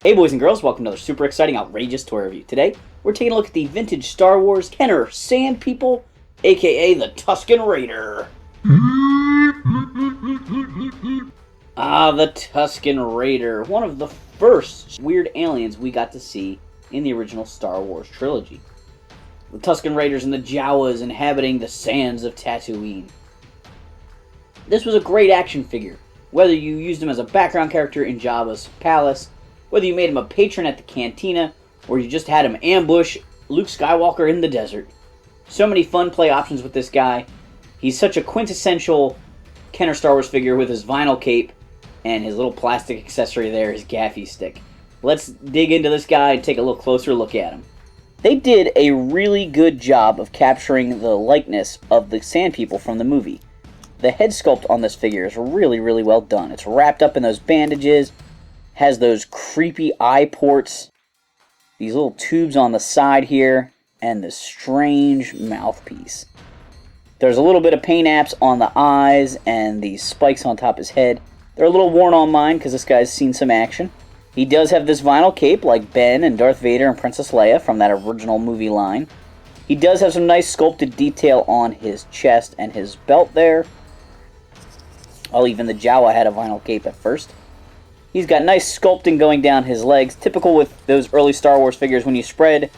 Hey boys and girls, welcome to another super exciting, outrageous toy review. Today, we're taking a look at the vintage Star Wars Kenner Sand People, aka the Tusken Raider. The Tusken Raider, one of the first weird aliens we got to see in the original Star Wars trilogy. The Tusken Raiders and the Jawas inhabiting the sands of Tatooine. This was a great action figure, whether you used him as a background character in Jabba's palace, whether you made him a patron at the cantina, or you just had him ambush Luke Skywalker in the desert. So many fun play options with this guy. He's such a quintessential Kenner Star Wars figure with his vinyl cape and his little plastic accessory there, his gaffy stick. Let's dig into this guy and take a little closer look at him. They did a really good job of capturing the likeness of the Sand People from the movie. The head sculpt on this figure is really, really well done. It's wrapped up in those bandages, has those creepy eye ports, these little tubes on the side here, and this strange mouthpiece. There's a little bit of paint apps on the eyes and these spikes on top of his head. They're a little worn on mine because this guy's seen some action. He does have this vinyl cape like Ben and Darth Vader and Princess Leia from that original movie line. He does have some nice sculpted detail on his chest and his belt there. Well, even the Jawa had a vinyl cape at first. He's got nice sculpting going down his legs. Typical with those early Star Wars figures, when you spread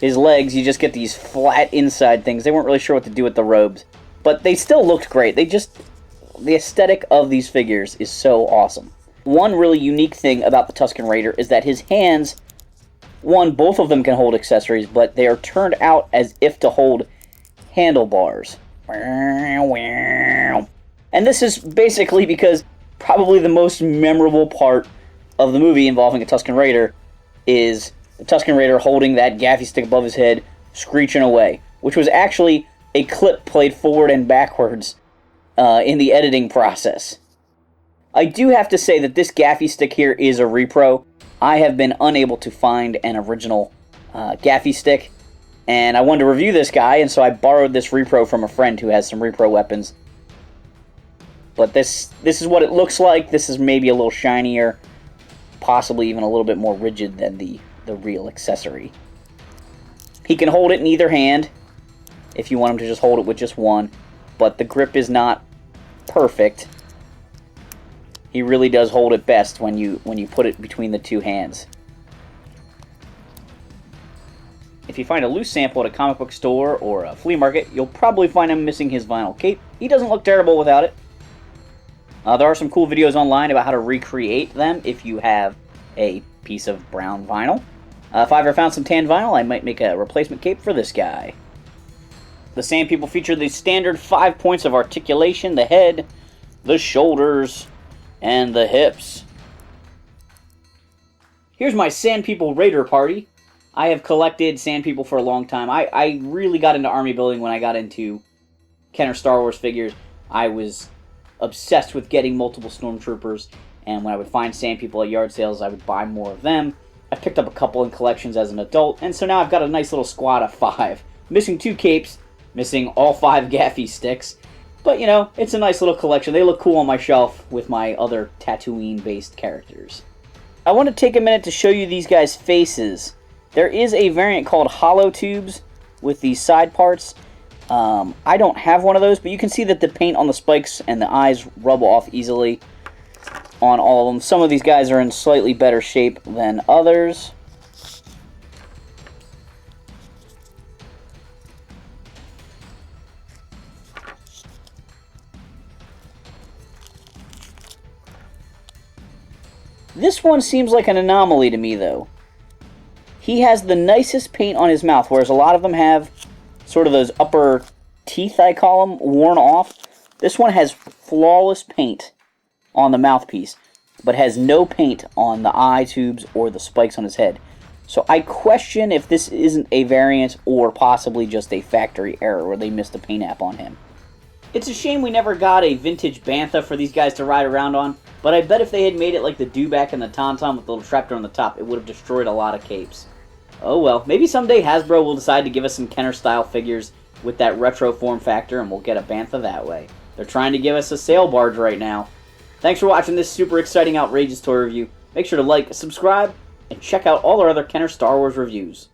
his legs, you just get these flat inside things. They weren't really sure what to do with the robes, but they still looked great. The aesthetic of these figures is so awesome. One really unique thing about the Tusken Raider is that his hands, both of them can hold accessories, but they are turned out as if to hold handlebars. And this is basically because probably the most memorable part of the movie involving a Tusken Raider is the Tusken Raider holding that gaffy stick above his head, screeching away, which was actually a clip played forward and backwards in the editing process. I do have to say that this gaffy stick here is a repro. I have been unable to find an original gaffy stick, and I wanted to review this guy, and so I borrowed this repro from a friend who has some repro weapons. But this is what it looks like. This is maybe a little shinier, possibly even a little bit more rigid than the real accessory. He can hold it in either hand, if you want him to just hold it with just one, but the grip is not perfect. He really does hold it best when you put it between the two hands. If you find a loose sample at a comic book store or a flea market, you'll probably find him missing his vinyl cape. He doesn't look terrible without it. There are some cool videos online about how to recreate them if you have a piece of brown vinyl. If I ever found some tan vinyl, I might make a replacement cape for this guy. The Sand People feature the standard 5 points of articulation: the head, the shoulders, and the hips. Here's my Sand People Raider party. I have collected Sand People for a long time. I really got into army building when I got into Kenner Star Wars figures. I was obsessed with getting multiple stormtroopers, and when I would find Sand People at yard sales, I would buy more of them. I picked up a couple in collections as an adult, and so now I've got a nice little squad of 5. Missing 2 capes, missing all 5 gaffy sticks, but you know, it's a nice little collection. They look cool on my shelf with my other Tatooine-based characters. I want to take a minute to show you these guys' faces. There is a variant called hollow tubes with these side parts. I don't have one of those, but you can see that the paint on the spikes and the eyes rub off easily on all of them. Some of these guys are in slightly better shape than others. This one seems like an anomaly to me, though. He has the nicest paint on his mouth, whereas a lot of them have sort of those upper teeth, I call them, worn off. This one has flawless paint on the mouthpiece, but has no paint on the eye tubes or the spikes on his head. So I question if this isn't a variant or possibly just a factory error where they missed a paint app on him. It's a shame we never got a vintage Bantha for these guys to ride around on, but I bet if they had made it like the Dewback and the Tauntaun with the little trapdoor on the top, it would have destroyed a lot of capes. Oh well, maybe someday Hasbro will decide to give us some Kenner-style figures with that retro form factor, and we'll get a Bantha that way. They're trying to give us a sail barge right now. Thanks for watching this super exciting, outrageous toy review. Make sure to like, subscribe, and check out all our other Kenner Star Wars reviews.